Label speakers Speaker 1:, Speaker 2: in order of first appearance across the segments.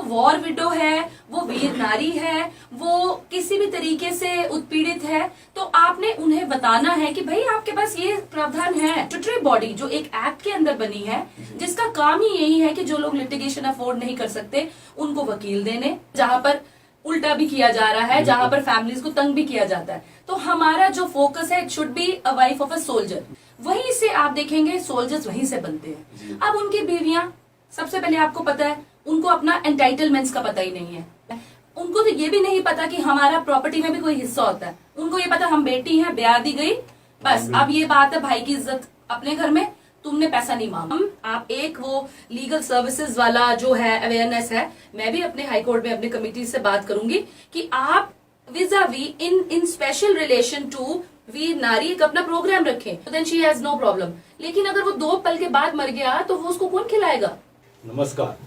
Speaker 1: War window है, वो वीर नारी है, वो किसी भी तरीके से उत्पीड़ित है, तो आपने उन्हें बताना है कि भाई आपके पास ये प्रावधान है। स्टैट्यूटरी बॉडी जो एक एक्ट के अंदर बनी है, जिसका काम ही यही है कि जो लोग लिटिगेशन अफोर्ड नहीं कर सकते उनको वकील देने, जहां पर उल्टा भी किया जा रहा है, जहां पर फैमिलीज को तंग भी किया जाता है। तो हमारा जो फोकस है, it should be a wife of a soldier. वहीं से आप देखेंगे सोल्जर्स वहीं से बनते हैं। अब उनकी बीवियां, सबसे पहले आपको पता है उनको अपना एंटाइटलमेंट्स का पता ही नहीं है। उनको तो ये भी नहीं पता कि हमारा प्रॉपर्टी में भी कोई हिस्सा होता है। उनको ये पता हम बेटी हैं, ब्याह दी गई, बस अब ये बात है भाई की इज्जत अपने घर में, तुमने पैसा नहीं मांगा। आप एक वो लीगल सर्विसेज वाला जो है अवेयरनेस है, मैं भी अपने हाई कोर्ट में अपनी कमिटी से बात करूंगी कि आप vis-a-vis in special relation to वीर नारी एक अपना प्रोग्राम रखें, तो then she has no problem. लेकिन अगर वो 2 पल के बाद मर गया तो वो उसको कौन खिलाएगा?
Speaker 2: नमस्कार,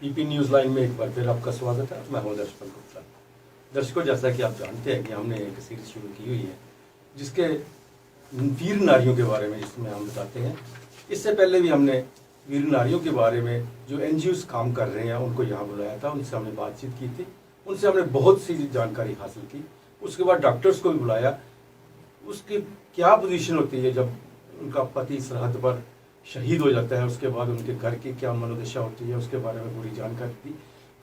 Speaker 2: पीपी न्यूज लाइन में एक बार फिर आपका स्वागत है। मैं हूं दर्शक गुप्ता। दर्शकों, जैसा कि आप जानते हैं कि हमने एक सीरीज शुरू की हुई है जिसके वीर नारियों के बारे में जिसमें हम बताते हैं। इससे पहले भी हमने वीर नारियों के बारे में जो एनजीओज काम कर रहे हैं उनको यहाँ बुलाया था, उनसे हमने बातचीत की थी, उनसे हमने बहुत सी जानकारी हासिल की। उसके बाद डॉक्टर्स को भी बुलाया, उसकी क्या पोजीशन होती है जब उनका पति सरहद पर शहीद हो जाता है, उसके बाद उनके घर की क्या मनोदशा होती है, उसके बारे में पूरी जानकारी दी।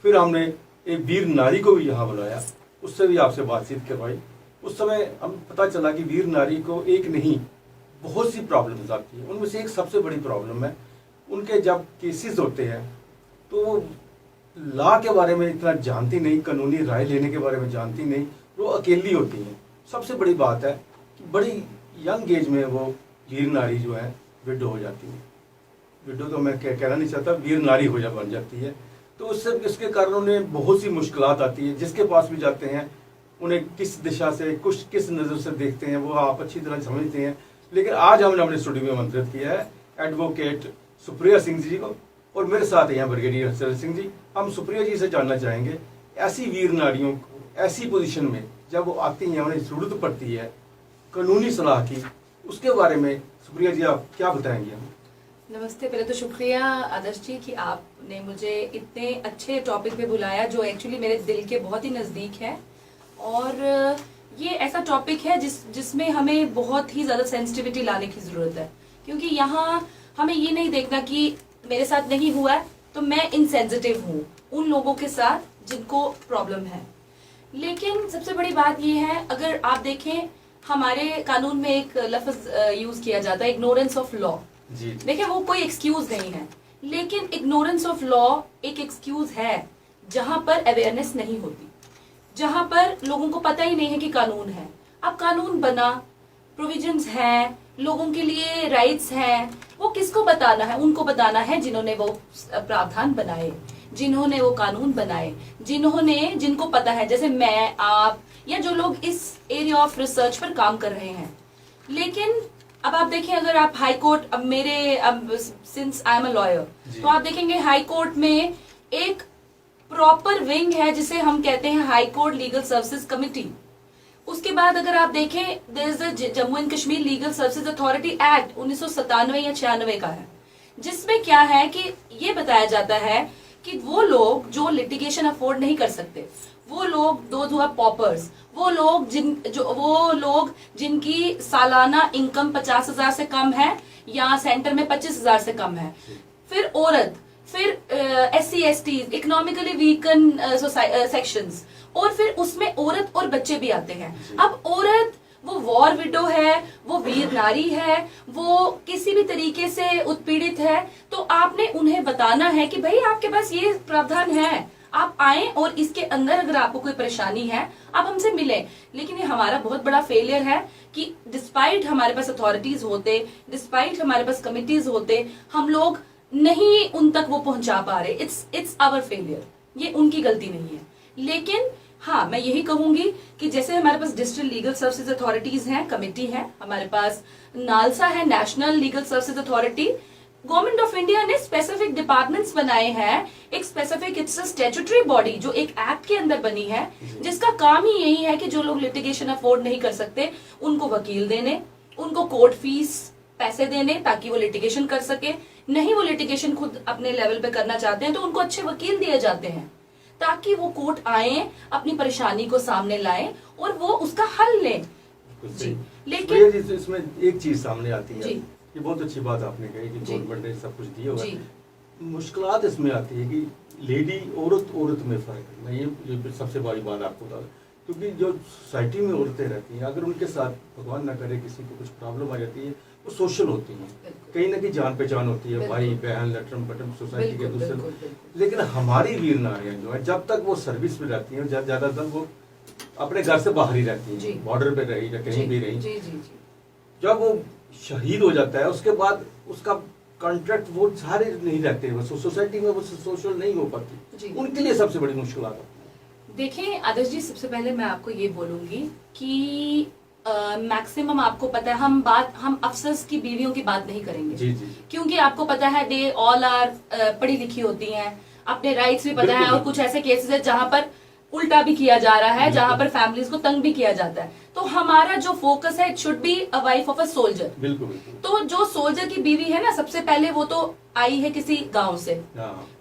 Speaker 2: फिर हमने एक वीर नारी को भी यहाँ बुलाया, उससे भी आपसे बातचीत करवाई। उस समय हम पता चला कि वीर नारी को एक नहीं बहुत सी प्रॉब्लम्स आती है। उनमें से एक सबसे बड़ी प्रॉब्लम है, उनके जब केसेस होते हैं तो वो लॉ के बारे में इतना जानती नहीं, कानूनी राय लेने के बारे में जानती नहीं, वो अकेली होती हैं। सबसे बड़ी बात है कि बड़ी यंग एज में वो वीर नारी जो है विडो हो जाती है। विडो तो मैं कहना नहीं चाहता, वीर नारी हो बन जाती है। तो उससे इसके कारण उन्हें बहुत सी मुश्किलात आती है। जिसके पास भी जाते हैं उन्हें किस दिशा से किस नज़र से देखते हैं वो आप अच्छी तरह समझते हैं। लेकिन आज हमने अपने स्टूडियो में आमंत्रित किया है एडवोकेट सुप्रिया सिंह जी को, और मेरे साथ हैं ब्रिगेडियर हरचरण सिंह जी। हम सुप्रिया जी से जानना चाहेंगे ऐसी वीर नारियों को ऐसी पोजीशन में जब वो आती हैं, उन्हें जरूरत पड़ती है कानूनी सलाह की, उसके बारे में सुप्रिया जी आप क्या बताएंगे हमें?
Speaker 1: नमस्ते। पहले तो शुक्रिया आदर्श जी कि आपने मुझे इतने अच्छे टॉपिक पे बुलाया जो एक्चुअली मेरे दिल के बहुत ही नज़दीक है। और ये ऐसा टॉपिक है जिसमें हमें बहुत ही ज़्यादा सेंसिटिविटी लाने की ज़रूरत है, क्योंकि यहाँ हमें ये नहीं देखना कि मेरे साथ नहीं हुआ है तो मैं इनसेंसिटिव हूँ उन लोगों के साथ जिनको प्रॉब्लम है। लेकिन सबसे बड़ी बात ये है, अगर आप देखें हमारे कानून में एक लफ्ज यूज किया जाता है, इग्नोरेंस ऑफ लॉ। देखिए वो कोई एक्सक्यूज नहीं है, लेकिन इग्नोरेंस ऑफ लॉ एक एक्सक्यूज है जहां पर अवेयरनेस नहीं होती, जहां पर लोगों को पता ही नहीं है कि कानून है। अब कानून बना, प्रोविजंस हैं, लोगों के लिए राइट्स हैं, वो किसको बताना है? उनको बताना है जिन्होंने वो प्रावधान बनाए, जिन्होंने वो कानून बनाए, जिनको पता है, जैसे मैं, आप, या जो लोग इस एरिया ऑफ रिसर्च पर काम कर रहे हैं। लेकिन अब आप देखें, अगर आप हाई कोर्ट, अब since I am a lawyer, तो आप देखेंगे हाई कोर्ट में एक प्रॉपर विंग है जिसे हम कहते हैं high court legal services committee. उसके बाद अगर आप देखें, there is the Jammu and Kashmir legal services authority act 1997 या 96 का है, जिसमें क्या है कि ये बताया जाता है कि वो लोग जो लिटिगेशन अफोर्ड नहीं कर सकते, वो लोग दोज हु आर पॉपर्स, वो लोग जिनकी सालाना इनकम 50,000 से कम है या सेंटर में 25,000 से कम है, फिर औरत, फिर SC ST economically weaken sections, और फिर उसमें औरत और बच्चे भी आते हैं। अब औरत वो वॉर विडो है, वो वीर नारी है, वो किसी भी तरीके से उत्पीड़ित है, तो आपने उन्हें बताना है कि भाई आपके पास ये प्रावधान है, आप आए और इसके अंदर अगर आपको कोई परेशानी है आप हमसे मिलें। लेकिन ये हमारा बहुत बड़ा फेलियर है कि डिस्पाइट हमारे पास अथॉरिटीज होते, डिस्पाइट हमारे पास कमिटीज होते, हम लोग नहीं उन तक वो पहुंचा पा रहे। इट्स आवर फेलियर, ये उनकी गलती नहीं है। लेकिन हाँ, मैं यही कहूंगी कि जैसे हमारे पास डिस्ट्रिक्ट लीगल सर्विसेज अथॉरिटीज हैं, कमेटी है, हमारे पास नालसा है, national legal services authority, government of India ने स्पेसिफिक डिपार्टमेंट्स बनाए हैं, एक specific, it's a statutory body जो एक एक्ट के अंदर बनी है, जिसका काम ही यही है कि जो लोग लिटिगेशन अफोर्ड नहीं कर सकते उनको वकील देने, उनको कोर्ट फीस पैसे देने ताकि वो लिटिगेशन कर सके। नहीं वो लिटिगेशन खुद अपने लेवल पे करना चाहते हैं तो उनको अच्छे वकील दिए जाते हैं। ताकि वो कोर्ट आए, अपनी परेशानी को सामने लाएं और वो उसका हल लें। जी, लेकिन
Speaker 2: इसमें एक चीज सामने आती है,
Speaker 1: जी,
Speaker 2: ये बहुत अच्छी बात आपने कही कि गवर्नमेंट ने सब कुछ दिया हुआ
Speaker 1: जी,
Speaker 2: है। मुश्किलात इसमें आती है कि लेडी औरत में फर्क है। मैं ये सबसे बड़ी बात आपको बता दूं, क्योंकि जो सोसाइटी में औरतें रहती हैं, अगर उनके साथ भगवान ना करे किसी को कुछ प्रॉब्लम आ जाती है, वो सोशल होती हैं, कहीं ना कहीं जान पहचान होती है, भाई बहन लटरम पटम सोसाइटी के दूसरे। लेकिन हमारी वीर नारियां जो है, जब तक वो सर्विस में रहती हैं, ज्यादातर वो अपने घर से बाहर ही रहती हैं, बॉर्डर पे रही या कहीं भी रही। जब वो शहीद हो जाता है, उसके बाद उसका कॉन्ट्रैक्ट वो सारे नहीं रहते, वो सोसाइटी में वो सोशल नहीं हो पाती, उनके लिए सबसे बड़ी मुश्किल आती है।
Speaker 1: देखिए आदर्श जी, सबसे पहले मैं आपको ये बोलूंगी कि मैक्सिमम आपको पता है, हम अफसर्स की बीवियों की बात नहीं करेंगे।
Speaker 2: जी, जी।
Speaker 1: क्योंकि आपको पता है दे ऑल आर पढ़ी लिखी होती हैं, अपने राइट्स भी पता है, और कुछ ऐसे केसेस है जहां पर उल्टा भी किया जा रहा है, जहां पर फैमिलीज को तंग भी किया जाता है। तो हमारा जो फोकस है, it should be a wife of a soldier.
Speaker 2: बिल्कुल।
Speaker 1: तो जो सोल्जर की बीवी है ना, सबसे पहले वो तो आई है किसी गांव से,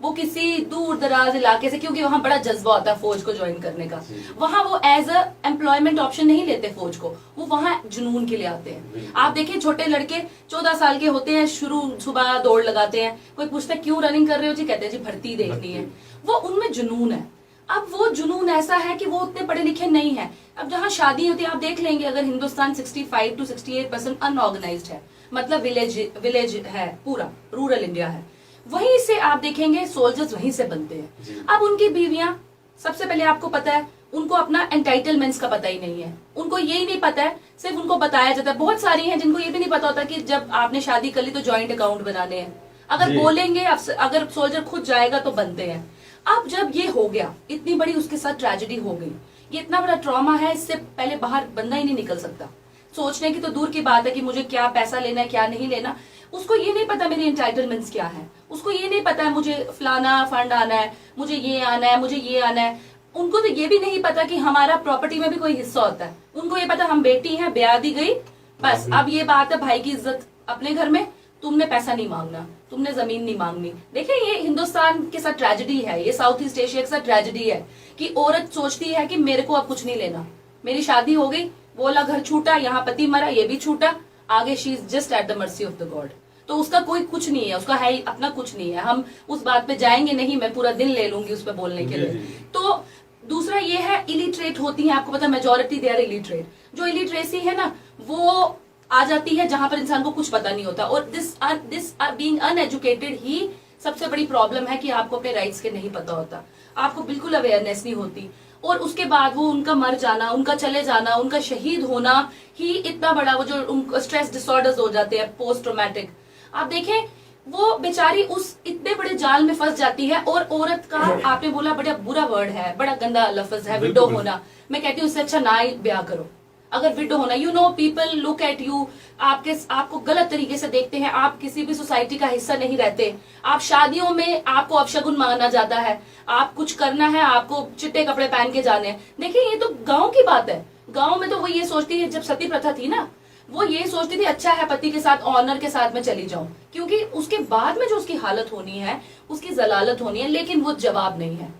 Speaker 1: वो किसी दूर दराज इलाके से, क्योंकि वहां बड़ा जज्बा होता है फौज को ज्वाइन करने का। वहां वो एज अ एम्प्लॉयमेंट ऑप्शन नहीं लेते फौज को, वो वहां जुनून के लिए आते हैं। आप देखिए छोटे लड़के 14 साल के होते हैं, शुरू सुबह दौड़ लगाते हैं, कोई पूछता है क्यों रनिंग कर रहे हो जी, कहते हैं जी भर्ती देखनी है। वो उनमें जुनून है। अब वो जुनून ऐसा है कि वो उतने पढ़े लिखे नहीं है। अब जहाँ शादी होती है, आप देख लेंगे, अगर हिंदुस्तान 65 to 68% अनऑर्गेनाइज्ड है, मतलब विलेज है, पूरा रूरल इंडिया है, वहीं से आप देखेंगे सोल्जर्स वहीं से बनते हैं। अब उनकी बीवियां, सबसे पहले आपको पता है, उनको अपना एंटाइटलमेंट्स का पता ही नहीं है, उनको यही नहीं पता है, सिर्फ उनको बताया जाता है। बहुत सारी हैं जिनको ये भी नहीं पता होता कि जब आपने शादी कर ली तो ज्वाइंट अकाउंट बनाने हैं। अगर बोलेंगे, अगर सोल्जर खुद जाएगा तो बनते हैं। अब जब ये हो गया, इतनी बड़ी उसके साथ ट्रेजेडी हो गई, ये इतना बड़ा ट्रॉमा है, इससे पहले बाहर बंदा ही नहीं निकल सकता। सोचने की तो दूर की बात है कि मुझे क्या पैसा लेना है, क्या नहीं लेना। उसको ये नहीं पता मेरी एंटाइटलमेंट्स क्या है, उसको ये नहीं पता है मुझे फलाना फंड आना है, मुझे ये आना है, मुझे ये आना है। उनको तो ये भी नहीं पता कि हमारा प्रॉपर्टी में भी कोई हिस्सा होता है। उनको ये पता हम बेटी हैं, ब्याह दी गई, बस। अब ये बात है भाई की इज्जत अपने घर में, तुमने पैसा नहीं मांगना, तुमने जमीन नहीं मांगनी। देखिए ये हिंदुस्तान के साथ ट्रेजेडी है, ये साउथ ईस्ट एशिया के साथ ट्रेजेडी है कि औरत सोचती है कि मेरे को अब कुछ नहीं लेना, मेरी शादी हो गई, बोला घर छूटा, यहाँ पति मरा, ये भी छूटा, आगे she is just at the mercy of the God. तो उसका कोई कुछ नहीं है, उसका है अपना कुछ नहीं है। हम उस बात पे जाएंगे नहीं, मैं पूरा दिन ले लूंगी उस पर बोलने के लिए। तो दूसरा ये है, इलिटरेट होती है, आपको पता है मेजोरिटी दे आर इलिटरेट। जो इलिटरेसी है ना, वो आ जाती है जहां पर इंसान को कुछ पता नहीं होता। और दिस बीइंग अनएजुकेटेड ही सबसे बड़ी प्रॉब्लम है कि आपको अपने राइट्स के नहीं पता होता, आपको बिल्कुल अवेयरनेस नहीं होती। और उसके बाद वो उनका मर जाना, उनका चले जाना, उनका शहीद होना ही इतना बड़ा, वो जो उनको स्ट्रेस डिसऑर्डर्स हो जाते हैं, पोस्ट ट्रॉमेटिक। आप देखें वो बेचारी उस इतने बड़े जाल में फंस जाती है। और औरत का, आपने बोला बड़ा बुरा वर्ड है, बड़ा गंदा लफ्ज है विडो होना। मैं कहती हूँ उससे अच्छा ना ही ब्याह करो अगर विडो होना। You know people look at you, आपको गलत तरीके से देखते हैं, आप किसी भी सोसाइटी का हिस्सा नहीं रहते। आप शादियों में आपको अपशगुन माना जाता है, आप कुछ करना है, आपको चिट्टे कपड़े पहन के जाने हैं। देखिए ये तो गांव की बात है। गांव में तो वो ये सोचती है, जब सती प्रथा थी ना, वो ये सोचती थी अच्छा है पति के साथ ऑनर के साथ में चली जाऊं, क्योंकि उसके बाद में जो उसकी हालत होनी है, उसकी जलालत होनी है। लेकिन वो जवाब नहीं है।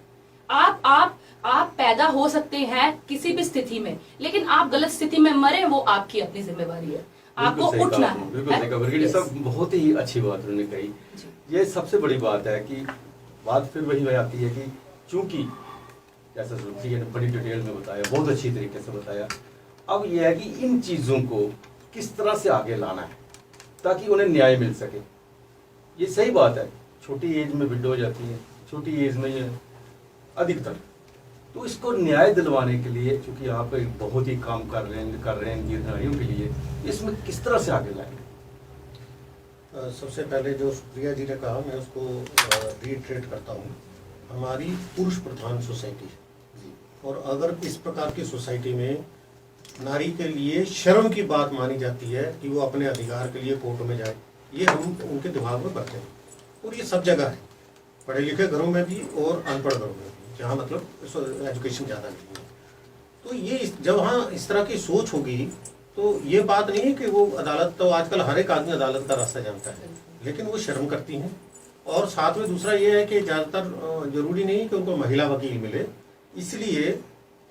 Speaker 1: आप पैदा हो सकते हैं किसी भी स्थिति में, लेकिन आप गलत स्थिति में मरे, वो आपकी अपनी जिम्मेवारी है, आपको उठना है।
Speaker 2: बिल्कुल सही कहा, सब बहुत ही अच्छी बात उन्होंने कही। ये सबसे बड़ी बात है कि बात फिर वही आती है कि चूंकि जैसा सुल्फी ने बड़ी डिटेल में बताया, बहुत अच्छी तरीके से बताया, अब यह है कि इन चीजों को किस तरह से आगे लाना है ताकि उन्हें न्याय मिल सके। ये सही बात है, छोटी एज में विडो हो जाती है, छोटी एज में ये अधिकतर। तो इसको न्याय दिलवाने के लिए, चूंकि आप एक बहुत ही काम कर रहे हैं गिरधारियों के लिए, इसमें किस तरह से आगे लाएंगे?
Speaker 3: सबसे पहले जो सुप्रिया जी ने कहा, मैं उसको रीट्रेट करता हूँ। हमारी पुरुष प्रधान सोसाइटी है, और अगर इस प्रकार की सोसाइटी में नारी के लिए शर्म की बात मानी जाती है कि वो अपने अधिकार के लिए कोर्ट में जाए, ये हम उनके दिमाग में भरते हैं। और ये सब जगह है, पढ़े लिखे घरों में भी और अनपढ़ घरों में भी, जहाँ मतलब एजुकेशन ज़्यादा नहीं है। तो ये जब हाँ इस तरह की सोच होगी, तो ये बात नहीं है कि वो अदालत, तो आजकल हर एक आदमी अदालत का रास्ता जानता है, लेकिन वो शर्म करती हैं और साथ में दूसरा ये है कि ज़्यादातर जरूरी नहीं कि उनको महिला वकील मिले, इसलिए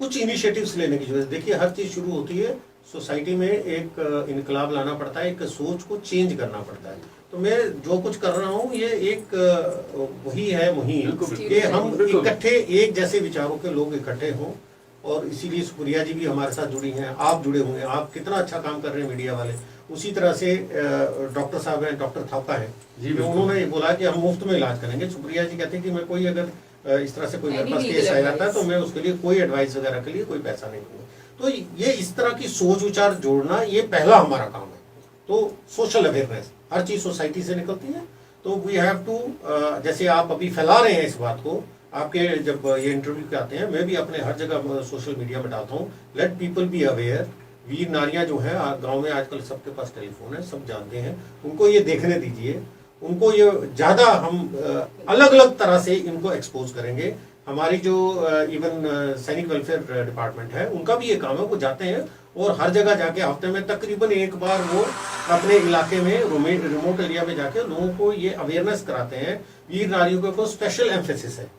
Speaker 3: कुछ इनिशिएटिव्स लेने की जरूरत है। देखिए, हर चीज़ शुरू होती है सोसाइटी में, एक इनकलाब लाना पड़ता है, एक सोच को चेंज करना पड़ता है। तो मैं जो कुछ कर रहा हूँ ये एक वही है मुहिम कि हम इकट्ठे एक जैसे विचारों के लोग इकट्ठे हों, और इसीलिए सुप्रिया जी भी हमारे साथ जुड़ी हैं, आप जुड़े हुए हैं, आप कितना अच्छा काम कर रहे हैं मीडिया वाले। उसी तरह से डॉक्टर साहब हैं, डॉक्टर थापा हैं जी, उन्होंने बोला कि हम मुफ्त में इलाज करेंगे। सुप्रिया जी कहते हैं कि मैं कोई अगर इस तरह से कोई मेरे पास केस आ जाता है तो मैं उसके लिए कोई एडवाइस वगैरह के लिए कोई पैसा नहीं दूंगा। तो ये इस तरह की सोच विचार जोड़ना, ये पहला हमारा काम है। तो सोशल अवेयरनेस, हर चीज सोसाइटी से निकलती है, तो वी हैव टू, जैसे आप अभी फैला रहे हैं इस बात को, आपके जब ये इंटरव्यू के आते हैं, मैं भी अपने हर जगह सोशल मीडिया में डालता हूँ, लेट पीपल बी अवेयर। वीर नारियां जो है गांव में आजकल सबके पास टेलीफोन है, सब जानते हैं, उनको ये देखने दीजिए, उनको ये ज्यादा हम अलग अलग तरह से इनको एक्सपोज करेंगे। हमारी जो इवन सैनिक वेलफेयर डिपार्टमेंट है, उनका भी ये काम है, वो जाते हैं और हर जगह जाके हफ्ते में तकरीबन एक बार वो अपने इलाके में रिमोट एरिया में जाके लोगों को ये अवेयरनेस कराते हैं। वीर नारियों के ऊपर स्पेशल एम्फेसिस है,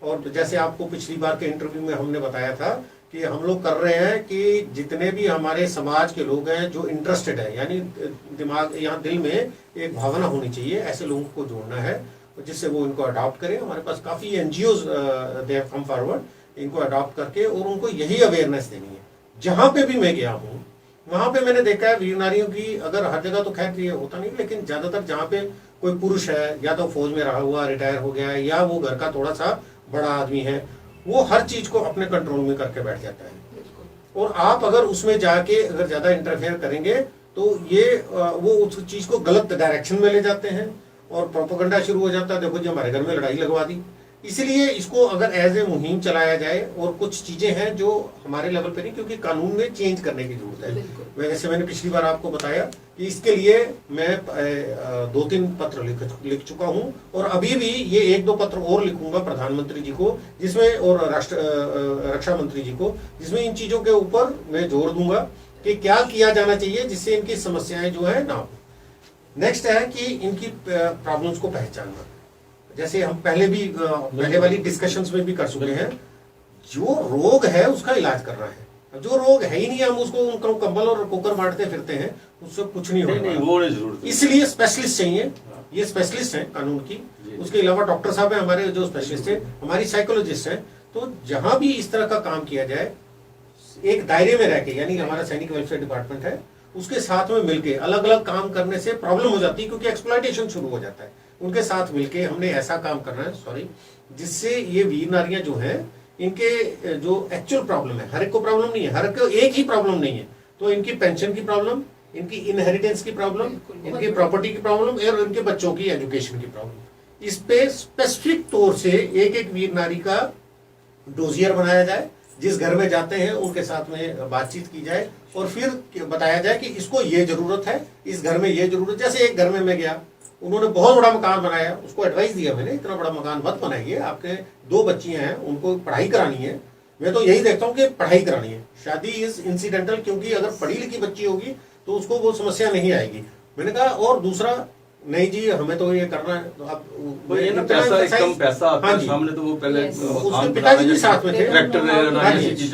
Speaker 3: और जैसे आपको पिछली बार के इंटरव्यू में हमने बताया था कि हम लोग कर रहे हैं कि जितने भी हमारे समाज के लोग हैं जो इंटरेस्टेड है, यानी दिमाग यहाँ दिल में एक भावना होनी चाहिए, ऐसे लोगों को जोड़ना है जिससे वो इनको अडॉप्ट करें। हमारे पास काफ़ी NGOs they have come forward, इनको अडॉप्ट करके और उनको यही अवेयरनेस देनी है। जहाँ पे भी मैं गया हूँ वहाँ पे मैंने देखा है वीर नारियों की, अगर हर जगह तो खैर ये होता नहीं, लेकिन ज़्यादातर जहाँ पे कोई पुरुष है, या तो फौज में रहा हुआ रिटायर हो गया है, या वो घर का थोड़ा सा बड़ा आदमी है, वो हर चीज को अपने कंट्रोल में करके बैठ जाता है। और आप अगर उसमें जाके अगर ज्यादा इंटरफेयर करेंगे तो ये वो उस चीज को गलत डायरेक्शन में ले जाते हैं और प्रोपेगेंडा शुरू हो जाता है, देखो जी हमारे घर में लड़ाई लगवा दी। इसलिए इसको अगर एज ए मुहिम चलाया जाए, और कुछ चीजें हैं जो हमारे लेवल पे नहीं, क्योंकि कानून में चेंज करने की जरूरत है। वैसे मैंने पिछली बार आपको बताया कि इसके लिए मैं 2-3 पत्र लिख चुका हूं, और अभी भी ये 1-2 पत्र और लिखूंगा प्रधानमंत्री जी को, जिसमें, और रक्षा मंत्री जी को, जिसमें इन चीजों के ऊपर मैं जोर दूंगा कि क्या किया जाना चाहिए जिससे इनकी समस्याएं जो है ना हो। नेक्स्ट है कि इनकी प्रॉब्लम्स को पहचानना, जैसे हम पहले वाली डिस्कशंस में भी कर चुके हैं, जो रोग है उसका इलाज करना है। जो रोग है ही नहीं, हम उसको उनको कंबल और कुकर बांटते फिरते हैं, उससे कुछ नहीं होगा। इसलिए स्पेशलिस्ट चाहिए, ये स्पेशलिस्ट हैं कानून की। उसके अलावा डॉक्टर साहब हैं हमारे जो स्पेशलिस्ट हैं, हमारी साइकोलॉजिस्ट हैं। तो जहां भी इस तरह का काम किया जाए, एक दायरे में रह के, यानी हमारा सैनिक वेलफेयर डिपार्टमेंट है, उसके साथ में मिलके अलग अलग काम करने से प्रॉब्लम हो जाती है, क्योंकि एक्सप्लॉयटेशन शुरू हो जाता है। उनके साथ मिलके हमने ऐसा काम करना है, जिससे ये वीर नारियां जो हैं, इनके जो एक्चुअल प्रॉब्लम है, हर एक को प्रॉब्लम नहीं है, हर एक को एक ही प्रॉब्लम नहीं है, तो इनकी पेंशन की प्रॉब्लम, इनकी इनहेरिटेंस की प्रॉब्लम, इनकी प्रॉपर्टी की प्रॉब्लम, और इनके बच्चों की एजुकेशन की प्रॉब्लम, इस पे स्पेसिफिक तौर से एक एक वीर नारी का डोजियर बनाया जाए। जिस घर में जाते हैं उनके साथ में बातचीत की जाए, और फिर बताया जाए कि इसको ये जरूरत है, इस घर में ये जरूरत। जैसे एक घर में मैं गया, उन्होंने बहुत बड़ा मकान बनाया, उसको एडवाइस दिया मैंने, इतना बड़ा मकान मत बनाइए, आपके 2 बच्चियां हैं, उनको पढ़ाई करानी है। मैं तो यही देखता हूँ कि पढ़ाई करानी है, शादी इज इंसिडेंटल, क्योंकि अगर पढ़ी लिखी बच्ची होगी तो उसको वो समस्या नहीं आएगी। मैंने कहा, और दूसरा, नहीं जी हमें तो ये करना है, तो आप
Speaker 2: पैसा कम पैसा आता है सामने, तो वो पहले
Speaker 3: उसके पिताजी भी साथ में थे,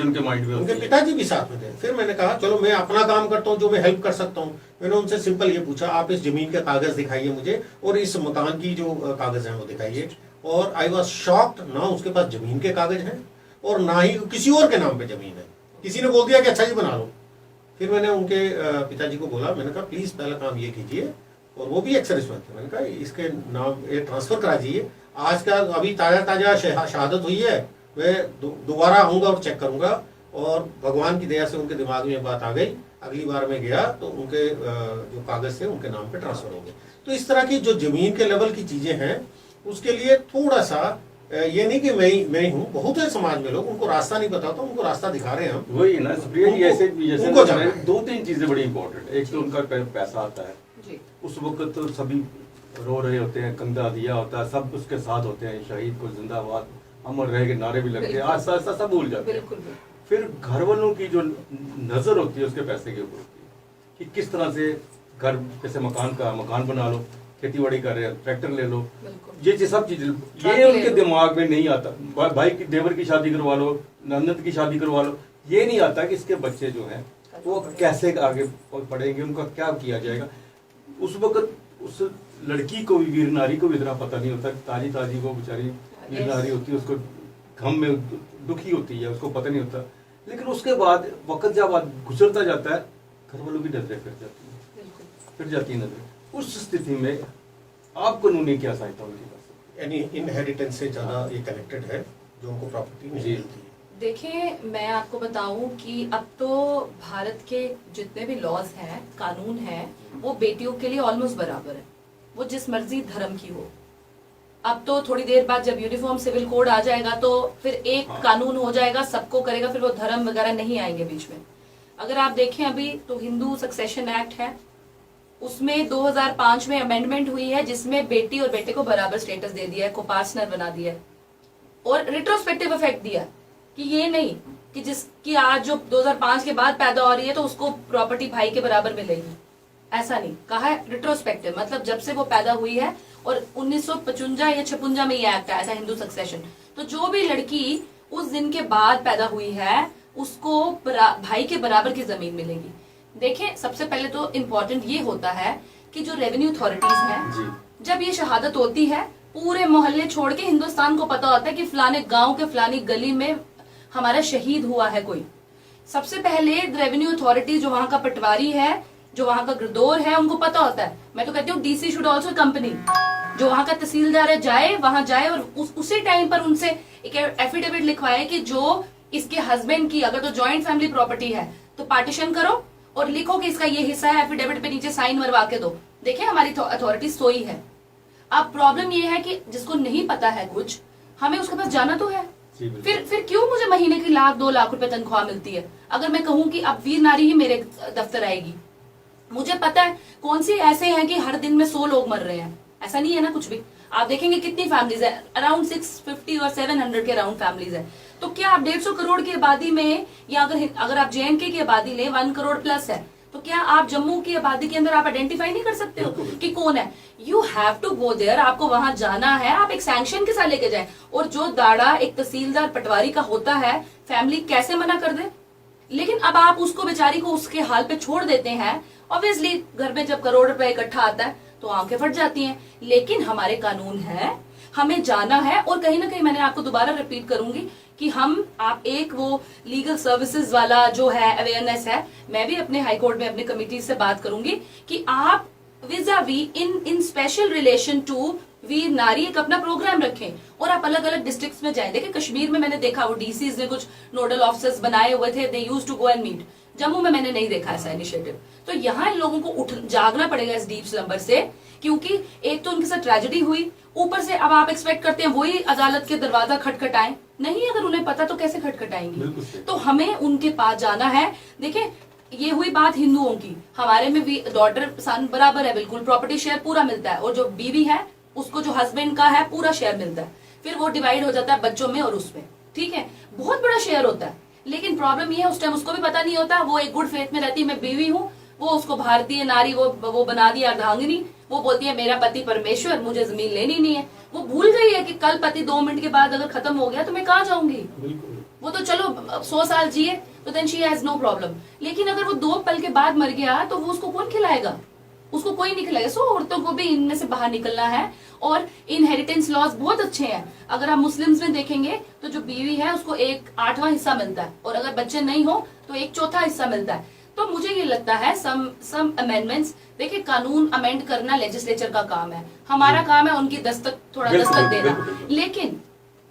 Speaker 2: उनके माइंड में
Speaker 3: उनके पिताजी भी साथ में थे। फिर मैंने कहा चलो मैं अपना काम करता हूँ, जो मैं हेल्प कर सकता हूँ। मैंने उनसे सिंपल ये पूछा, आप इस जमीन के कागज दिखाइए मुझे, और इस मकान की जो कागज है वो दिखाइए। और आई वॉज शॉक्ड, ना उसके पास जमीन के कागज हैं और ना ही किसी और के नाम पे जमीन है। किसी ने बोल दिया कि अच्छा जी बना लो। फिर मैंने उनके पिताजी को बोला, मैंने कहा प्लीज पहला काम ये कीजिए, और वो भी एक्स सर्विसमैन थे, मैंने कहा इसके नाम ये ट्रांसफर करा दीजिए। आज का अभी ताजा शहादत हुई है, मैं दोबारा आऊंगा और चेक करूंगा। और भगवान की दया से उनके दिमाग में बात आ गई, अगली बार मैं गया तो उनके जो कागज थे उनके नाम पे ट्रांसफर हो गए। तो इस तरह की जो जमीन के लेवल की चीजें हैं, उसके लिए थोड़ा सा, ये नहीं कि मैं ही हूँ, बहुत है समाज में लोग, उनको रास्ता नहीं पता, तो उनको रास्ता दिखा रहे हैं हम।
Speaker 2: वही ना सुप्रिया जी, ऐसे 2-3 चीजें बड़ी इंपॉर्टेंट है। एक तो उनका पैसा आता है, उस वक्त तो सभी रो रहे होते हैं, कंधा दिया होता है, सब उसके साथ होते हैं, शहीद को जिंदाबाद, अमर रहेंगे नारे भी लगते हैं, आज साथ सब भूल जाते हैं। फिर घर वालों की जो नजर होती है उसके पैसे के ऊपर होती है, कि किस तरह से घर, जैसे मकान बना लो, खेती बाड़ी कर रहे हैं, ट्रैक्टर ले लो,
Speaker 1: बिल्कुल।
Speaker 2: ये सब चीजें
Speaker 1: ट्रक
Speaker 2: ये
Speaker 1: ले
Speaker 2: उनके
Speaker 1: लो।
Speaker 2: दिमाग में नहीं आता। भाई की देवर की शादी करवा लो, ननद की शादी करवा लो, ये नहीं आता कि इसके बच्चे जो हैं वो कैसे आगे पढ़ेंगे, उनका क्या किया जाएगा। उस वक्त उस लड़की को भी, वीर नारी को भी इतना पता नहीं होता। ताजी ताजी वो बेचारी वीर नारी होती है, उसको गम में दुखी होती है, उसको पता नहीं होता। लेकिन उसके बाद वक्त जब गुजरता जाता है, घर वालों की नजरें फिर जाती है नजरें। उस स्थिति में आप कानूनी क्या सहायता उनकी कर सकते
Speaker 3: यानी इनहेरिटेंस से ज्यादा ये कनेक्टेड है, जो उनको प्रॉपर्टी नहीं
Speaker 2: जी।
Speaker 3: मिलती है।
Speaker 1: देखिए, मैं आपको बताऊं कि अब तो भारत के जितने भी लॉज हैं, कानून हैं, वो बेटियों के लिए ऑलमोस्ट बराबर है, वो जिस मर्जी धर्म की हो। अब तो थोड़ी देर बाद जब यूनिफॉर्म सिविल कोड आ जाएगा तो फिर एक
Speaker 2: हाँ।
Speaker 1: कानून हो जाएगा, सबको करेगा, फिर वो धर्म वगैरह नहीं आएंगे बीच में। अगर आप देखें अभी तो हिंदू सक्सेशन एक्ट है, उसमें 2005 में अमेंडमेंट हुई है, जिसमें बेटी और बेटे को बराबर स्टेटस दे दिया है, को पार्टनर बना दिया है, और रिट्रोस्पेक्टिव इफेक्ट दिया कि ये नहीं कि जिसकी आज जो 2005 के बाद पैदा हो रही है तो उसको प्रॉपर्टी भाई के बराबर मिलेगी, ऐसा नहीं कहा है। रिट्रोस्पेक्टिव मतलब जब से वो पैदा हुई है, और 1955 या 56 में ये एक्ट आया था हिंदू सक्सेशन, तो जो भी लड़की उस दिन के बाद पैदा हुई है उसको भाई के बराबर की जमीन मिलेगी। देखें, सबसे पहले तो इम्पोर्टेंट ये होता है कि जो रेवेन्यू अथॉरिटीज हैं,
Speaker 2: जी।
Speaker 1: जब ये शहादत होती है, पूरे मोहल्ले छोड़ के हिंदुस्तान को पता होता है कि फलाने गांव के फलानी गली में हमारा शहीद हुआ है कोई। सबसे पहले रेवेन्यू अथॉरिटी, जो वहां का पटवारी है, जो वहां का गिरदौर है, उनको पता होता है। मैं तो कहती हूँ डीसी शुड ऑल्सो कंपनी, जो वहां का तहसीलदार है जाए वहां जाए और उसी टाइम पर उनसे एक एफिडेविट लिखवाए कि जो इसके हस्बैंड की, अगर तो ज्वाइंट फैमिली प्रॉपर्टी है तो पार्टीशन करो और लिखो कि इसका ये हिस्सा है, एफिडेविट पे नीचे साइन मरवा के दो। देखिए, हमारी अथॉरिटी सोई है। अब प्रॉब्लम ये है कि जिसको नहीं पता है कुछ, हमें उसके पास जाना तो है।
Speaker 2: जी, बिल्कुल।
Speaker 1: फिर क्यों मुझे महीने की 1-2 लाख रुपए तनख्वाह मिलती है, अगर मैं कहूँ कि अब वीर नारी ही मेरे दफ्तर आएगी। मुझे पता है कौन सी ऐसे हैं कि हर दिन में 100 लोग मर रहे हैं, ऐसा नहीं है ना कुछ भी। आप देखेंगे कितनी फैमिलीज है, अराउंड 650 और 700 के अराउंड फैमिलीज है। तो क्या आप 150 करोड़ की आबादी में, या अगर आप JNK की आबादी ले 1 करोड़ प्लस है, तो क्या आप जम्मू की आबादी के अंदर आप आइडेंटिफाई नहीं कर सकते हो कि कौन है? You have to go there, आपको वहां जाना है, आप एक सैंक्शन के साथ लेके जाए। और जो दाड़ा एक तहसीलदार पटवारी का होता है, फैमिली कैसे मना कर दे? लेकिन अब आप उसको बेचारी को उसके हाल पे छोड़ देते हैं। ऑब्वियसली घर में जब करोड़ रुपए इकट्ठा आता है तो आंखें फट जाती हैं। लेकिन हमारे कानून है, हमें जाना है। और कहीं ना कहीं मैंने आपको दोबारा रिपीट करूंगी कि आप एक वो लीगल सर्विसेज वाला जो है अवेयरनेस है, मैं भी अपने हाई कोर्ट में अपनी कमिटी से बात करूंगी कि आप vis-a-vis in special relation to वीर नारी एक अपना प्रोग्राम रखें और आप अलग अलग डिस्ट्रिक्ट्स में जाएं। देखिए, कश्मीर में मैंने देखा वो डीसीज ने कुछ नोडल ऑफिसर्स बनाए हुए थे, they used to go and meet. Jammu में मैंने नहीं देखा ऐसा इनिशिएटिव। तो यहाँ इन लोगों को जागना पड़ेगा इस डीप स्लम्बर से, क्योंकि एक तो उनके साथ ट्रेजेडी हुई, ऊपर से अब आप एक्सपेक्ट करते हैं वही अदालत के दरवाजा खटखटाएं। नहीं, अगर उन्हें पता तो कैसे खटखटाएंगे? तो हमें उनके पास जाना है। देखिए, ये हुई बात हिंदुओं की, हमारे में भी डॉटर सन बराबर है, बिल्कुल प्रॉपर्टी शेयर पूरा मिलता है, और जो बीवी है उसको जो हस्बैंड का है पूरा शेयर मिलता है। फिर वो डिवाइड हो जाता है बच्चों में और उसमें, ठीक है, बहुत बड़ा शेयर होता है। लेकिन प्रॉब्लम ये है उस टाइम उसको भी पता नहीं होता, वो एक गुड फेथ में रहती है, मैं बीवी हूँ, वो उसको भारतीय नारी वो बना दिया अर्धांगिनी। वो बोलती है मेरा पति परमेश्वर, मुझे जमीन लेनी नहीं है। वो भूल गई है कि कल पति 2 मिनट के बाद अगर खत्म हो गया तो मैं कहाँ जाऊंगी? वो तो चलो 100 साल जिए तो then she has no problem. लेकिन अगर वो 2 पल के बाद मर गया तो वो उसको कौन खिलाएगा? उसको कोई नहीं खिलाएगा। सो औरतों को भी इनमें से बाहर निकलना है। और इनहेरिटेंस लॉज बहुत अच्छे हैं। अगर आप मुस्लिम्स में देखेंगे तो जो बीवी है उसको 1/8वां हिस्सा मिलता है, और अगर बच्चे नहीं हो तो 1/4 हिस्सा मिलता है। तो मुझे ये लगता है सम अमेंडमेंट्स, देखिए कानून अमेंड करना लेजिस्लेचर का काम है, हमारा काम है उनकी थोड़ा दस्तक देना। लेकिन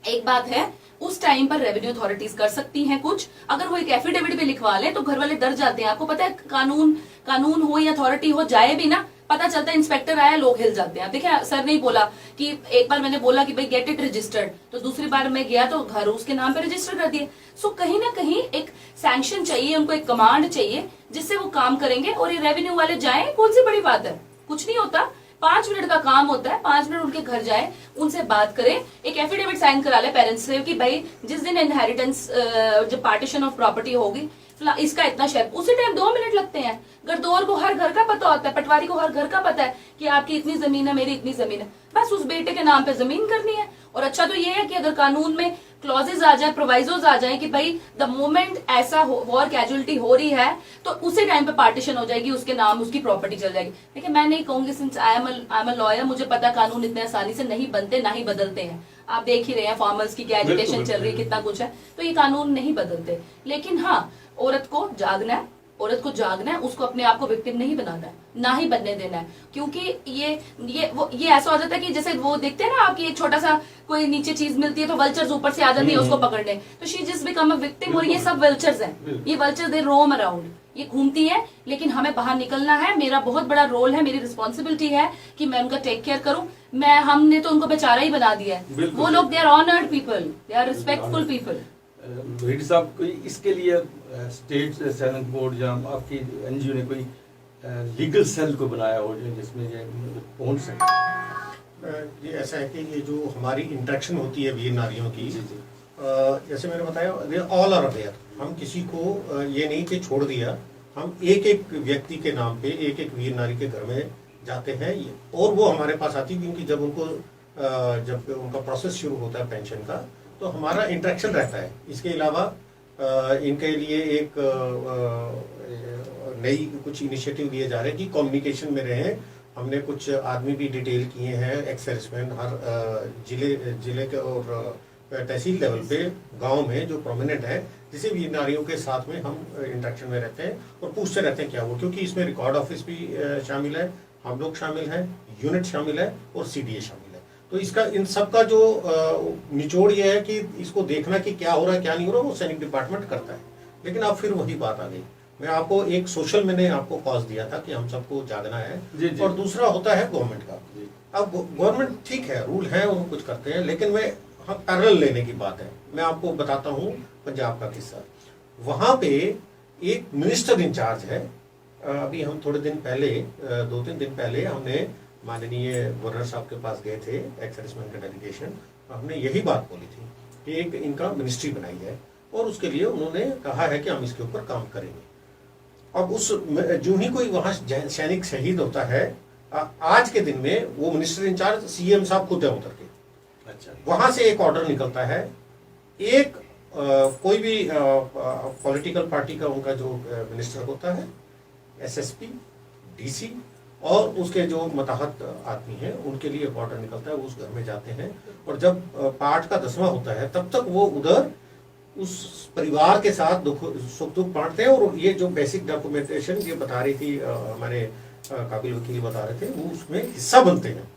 Speaker 1: एक बात है, उस टाइम पर रेवेन्यू अथॉरिटीज कर सकती हैं कुछ। अगर वो एक एफिडेविट भी लिखवा ले तो घर वाले डर जाते हैं। आपको पता है, कानून हो या अथॉरिटी हो, जाए भी ना, पता चलता है इंस्पेक्टर आया, लोग हिल जाते हैं। देखिए, सर ने बोला कि एक बार मैंने बोला कि भाई गेट इट रजिस्टर्ड, तो दूसरी बार मैं गया तो घर उसके नाम पे रजिस्टर कर दिए। सो कहीं ना कहीं एक सैंक्शन चाहिए, उनको एक कमांड चाहिए जिससे वो काम करेंगे। और ये रेवेन्यू वाले जाए, कौन सी बड़ी बात है, कुछ नहीं होता, 5 मिनट का काम होता है। 5 मिनट उनके घर जाए, उनसे बात करें, एक एफिडेविट साइन करा ले पेरेंट्स से कि भाई जिस दिन इनहेरिटेंस जब पार्टीशन ऑफ प्रॉपर्टी होगी इसका इतना शेयर, उसी टाइम 2 मिनट लगते हैं। गरदौर को हर घर का पता होता है, पटवारी को हर घर का पता है कि आपकी इतनी जमीन है, मेरी इतनी जमीन है, बस उस बेटे के नाम पे जमीन करनी है। और अच्छा तो ये है कि अगर कानून में क्लॉजेज आ जाए, प्रोवाइजोज आ जाए कि भाई द मोमेंट ऐसा वॉर कैजुअलिटी हो रही है तो उसी टाइम पे पार्टीशन हो जाएगी, उसके नाम उसकी प्रॉपर्टी चल जाएगी। देखिए मैं नहीं कहूंगी, since I am a lawyer, मुझे पता कानून इतने आसानी से नहीं बनते, ना ही बदलते हैं। आप देख ही रहे हैं फार्मर्स की क्या एजुटेशन चल रही है, कितना कुछ है, तो ये कानून नहीं बदलते। लेकिन हाँ, औरत को जागना है, औरत को जागना है, उसको अपने आप को विक्टिम नहीं बनाना है, ना ही बनने देना है। क्योंकि ये ऐसा हो जाता है कि जैसे वो देखते हैं ना आपकी एक छोटा सा कोई नीचे चीज मिलती है तो वल्चर्स ऊपर से आ जाती है उसको पकड़ने, तो she just become a victim. और ये सब वल्चर्स हैं, ये वल्चर्स दे रोम अराउंड, ये घूमती है। लेकिन हमें बाहर निकलना है, मेरा बहुत बड़ा रोल है, मेरी रिस्पॉन्सिबिलिटी है कि मैं उनका टेक केयर करूं। हमने तो उनको बेचारा ही बना दिया है। वो लोग they are honoured people, they are respectful people.
Speaker 2: Rohit साहब, कोई इसके लिए स्टेट सैलेंस बोर्ड या आपकी एनजीओ ने कोई लीगल सेल को बनाया हो जिसमें ये पहुंच सके?
Speaker 3: ये ऐसा है कि ये जो हमारी इंटरेक्शन होती है वीर नारियों की, जैसे मैंने बताया, दे ऑल आर अवेयर। हम किसी को ये नहीं कि छोड़ दिया, हम एक एक व्यक्ति के नाम पे एक एक वीर नारी के घर में जाते हैं और वो हमारे पास आती है, क्योंकि जब उनका प्रोसेस शुरू होता है पेंशन का तो हमारा इंटरेक्शन रहता है। इसके अलावा इनके लिए एक नई कुछ इनिशिएटिव लिए जा रहे हैं कि कम्युनिकेशन में रहें। हमने कुछ आदमी भी डिटेल किए हैं, एक्स सर्विसमैन हर जिले के और तहसील लेवल पे गांव में जो प्रोमिनेंट है, जिसे वीर नारियों के साथ में हम इंटरेक्शन में रहते हैं और पूछते रहते हैं क्या वो, क्योंकि इसमें रिकॉर्ड ऑफिस भी शामिल है, हम लोग शामिल हैं, यूनिट शामिल है और सीडीए शामिल है। तो इसका इन सब का जो निचोड़ ये है कि इसको देखना कि क्या हो रहा है क्या नहीं हो रहा, वो सैनिक डिपार्टमेंट करता है। लेकिन अब फिर वही बात आ गई, मैं आपको एक सोशल मैंने आपको कॉज दिया था कि हम सबको जागना है
Speaker 2: जी, जी।
Speaker 3: और दूसरा होता है गवर्नमेंट का। अब गवर्नमेंट ठीक है, रूल है, वो कुछ करते हैं, लेकिन हम पैरेलल लेने की बात है। मैं आपको बताता हूँ पंजाब का किस्सा। वहां पे एक मिनिस्टर इंचार्ज है, अभी हम थोड़े दिन पहले 2-3 दिन पहले हमने माननीय गवर्नर साहब के पास गए थे, एक्स सर्विसमैन का डेलीगेशन, हमने यही बात बोली थी कि एक इनका मिनिस्ट्री बनाई है और उसके लिए उन्होंने कहा है कि हम इसके ऊपर काम करेंगे। अब जो ही कोई वहां सैनिक शहीद होता है, आज के दिन में वो मिनिस्टर इंचार्ज सीएम साहब खुद है उतर के।
Speaker 2: अच्छा।
Speaker 3: वहां से एक ऑर्डर निकलता है, एक कोई भी पॉलिटिकल पार्टी का उनका जो मिनिस्टर होता है, एसएसपी, डीसी और उसके जो मतहत आदमी हैं, उनके लिए एक ऑर्डर निकलता है, वो उस घर में जाते हैं और जब पाठ का 10वां होता है तब तक वो उधर उस परिवार के साथ सुख दुख बांटते हैं। और ये जो बेसिक डॉक्यूमेंटेशन ये बता रही थी हमारे काबिल वकील बता रहे थे, वो उसमें हिस्सा बनते हैं।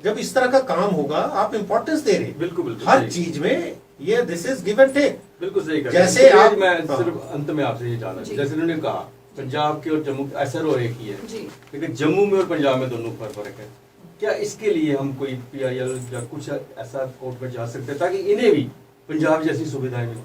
Speaker 3: जब इस तरह का काम होगा, आप इम्पोर्टेंस दे रहे,
Speaker 2: बिल्कुल
Speaker 3: हर चीज में ये this is give and take.
Speaker 2: बिल्कुल सही कहा।
Speaker 3: जैसे आप,
Speaker 2: मैं सिर्फ अंत में आपसे ये जानना, जैसे उन्होंने कहा पंजाब के और जम्मू ऐसा रो एक ही है, लेकिन जम्मू में और पंजाब में दोनों पर फर्क है। क्या इसके लिए हम कोई पीआईएल या कुछ ऐसा कोर्ट में जा सकते हैं ताकि इन्हें भी पंजाब जैसी सुविधाएं मिलें?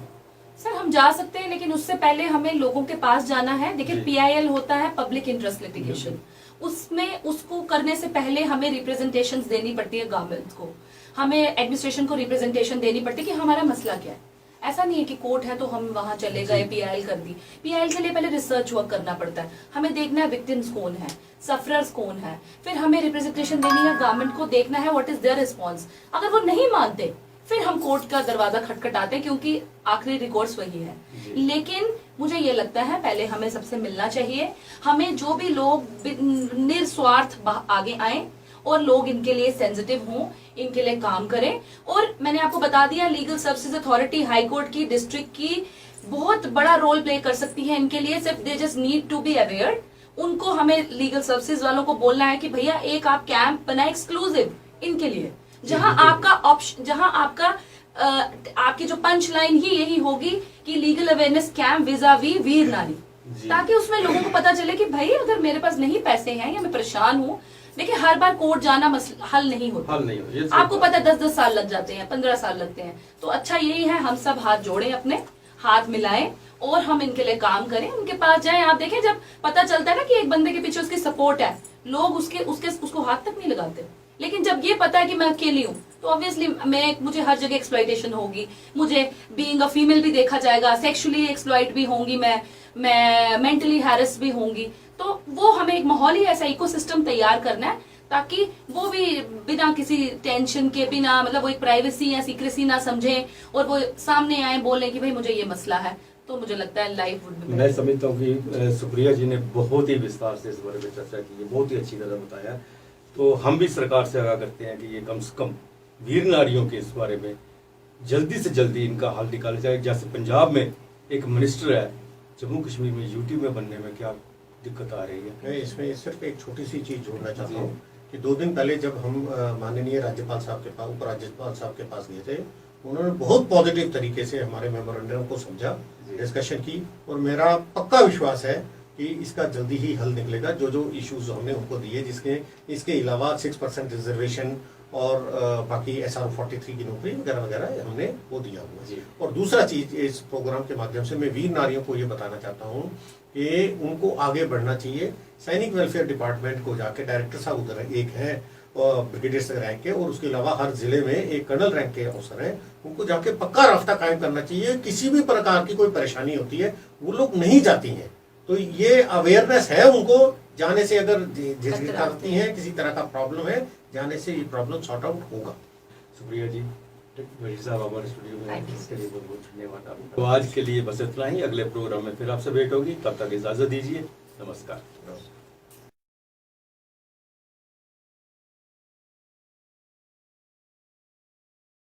Speaker 1: सर हम जा सकते हैं, लेकिन उससे पहले हमें लोगों के पास जाना है। देखिए पीआईएल होता है पब्लिक इंटरेस्ट लिटिगेशन, उसमें उसको करने से पहले हमें रिप्रेजेंटेशन देनी पड़ती है गवर्नमेंट को, हमें एडमिनिस्ट्रेशन को रिप्रेजेंटेशन देनी पड़ती है कि हमारा मसला क्या है। ऐसा नहीं है कि कोर्ट है तो हम वहां चले गए, पीआईएल कर दी। पीआईएल के लिए पहले रिसर्च वर्क करना पड़ता है, हमें देखना है विक्टिम्स कौन है, सफरर्स कौन है, फिर हमें रिप्रेजेंटेशन देनी है गवर्नमेंट को, देखना है व्हाट इज देयर रिस्पॉन्स। अगर वो नहीं मानते फिर हम कोर्ट का दरवाजा खटखटाते हैं, क्योंकि आखिरी रिकॉर्ड्स वही है। लेकिन मुझे ये लगता है पहले हमें सबसे मिलना चाहिए, हमें जो भी लोग निस्वार्थ आगे आए और लोग इनके लिए सेंसिटिव हों, इनके लिए काम करें। और मैंने आपको बता दिया legal services authority, high court की, डिस्ट्रिक्ट की बहुत बड़ा रोल प्ले कर सकती है इनके लिए। सिर्फ they just need to be aware. उनको हमें लीगल सर्विसेज वालों को बोलना है कि भैया एक आप कैंप बनाए एक्सक्लूसिव इनके लिए, जहां आपका ऑप्शन, जहां आपकी जो पंच लाइन ही यही होगी कि लीगल अवेयरनेस कैंप विज़ावी वीर नारी, ताकि उसमें लोगों को पता चले कि भाई अगर मेरे पास नहीं पैसे हैं या मैं परेशान हूँ। देखिए हर बार कोर्ट जाना हल नहीं होता, आपको पता है 10-10 साल लग जाते हैं, 15 साल लगते हैं। तो अच्छा यही है हम सब हाथ जोड़े, अपने हाथ मिलाएं और हम इनके लिए काम करें, उनके पास जाएं। आप देखें जब पता चलता है ना कि एक बंदे के पीछे उसकी सपोर्ट है, लोग उसको हाथ तक नहीं लगाते। लेकिन जब ये पता है कि मैं अकेली हूँ तो ऑब्वियसली मुझे हर जगह एक्सप्लॉइटेशन होगी, मुझे बीइंग अ फीमेल भी देखा जाएगा, सेक्सुअली एक्सप्लॉइट भी होंगी, मैं मेंटली हैरेस भी होंगी। तो वो हमें एक माहौल ही ऐसा इकोसिस्टम तैयार करना है ताकि वो भी बिना किसी टेंशन के, बिना मतलब वो एक प्राइवेसी या सीक्रेसी ना समझे और वो सामने आए बोलें कि भाई मुझे ये मसला है। तो मुझे लगता है लाइफ वुड बी।
Speaker 2: मैं समझता हूँ कि सुप्रिया जी ने बहुत ही विस्तार से इस बारे में चर्चा की है, बहुत ही अच्छी तरह बताया। तो हम भी सरकार से आगाह करते हैं कि ये कम से कम वीर नारियों के इस बारे में जल्दी से जल्दी इनका हल निकाला जाए। जैसे पंजाब में एक मिनिस्टर है, जम्मू कश्मीर में यूटी में बनने में क्या दिक्कत आ रही है?
Speaker 3: मैं इसमें सिर्फ एक छोटी सी चीज जोड़ना चाहता हूँ कि 2 दिन पहले जब हम माननीय राज्यपाल साहब के पास, उपराज्यपाल साहब के पास गए थे, उन्होंने बहुत पॉजिटिव तरीके से हमारे मेमोरेंडम को समझा, डिस्कशन की, और मेरा पक्का विश्वास है कि इसका जल्दी ही हल निकलेगा। जो जो इश्यूज हमने उनको दिए, जिसके इसके अलावा 6% रिजर्वेशन और बाकी SR 43 की नौकरी वगैरह वगैरह हमने वो दिया हुआ है। और दूसरा चीज, इस प्रोग्राम के माध्यम से मैं वीर नारियों को ये बताना चाहता हूँ कि उनको आगे बढ़ना चाहिए। सैनिक वेलफेयर डिपार्टमेंट को जाके डायरेक्टर साहब उधर एक है ब्रिगेडियर रैंक के, और उसके अलावा हर जिले में एक कर्नल रैंक के अफसर हैं, उनको जाके पक्का रास्ता कायम करना चाहिए। किसी भी प्रकार की कोई परेशानी होती है वो लोग नहीं जाती हैं, तो ये अवेयरनेस है उनको जाने से। अगर करती हैं, किसी तरह का प्रॉब्लम है, जाने से ये प्रॉब्लम सॉर्ट आउट होगा।
Speaker 2: सुप्रिया जी, वजीर साहब हमारे स्टूडियो में
Speaker 1: Thank you.
Speaker 2: इसके लिए बहुत बहुत धन्यवाद आपका। तो आज के लिए बस इतना ही, अगले प्रोग्राम में फिर आपसे भेंट होगी, तब तक इजाजत दीजिए, नमस्कार।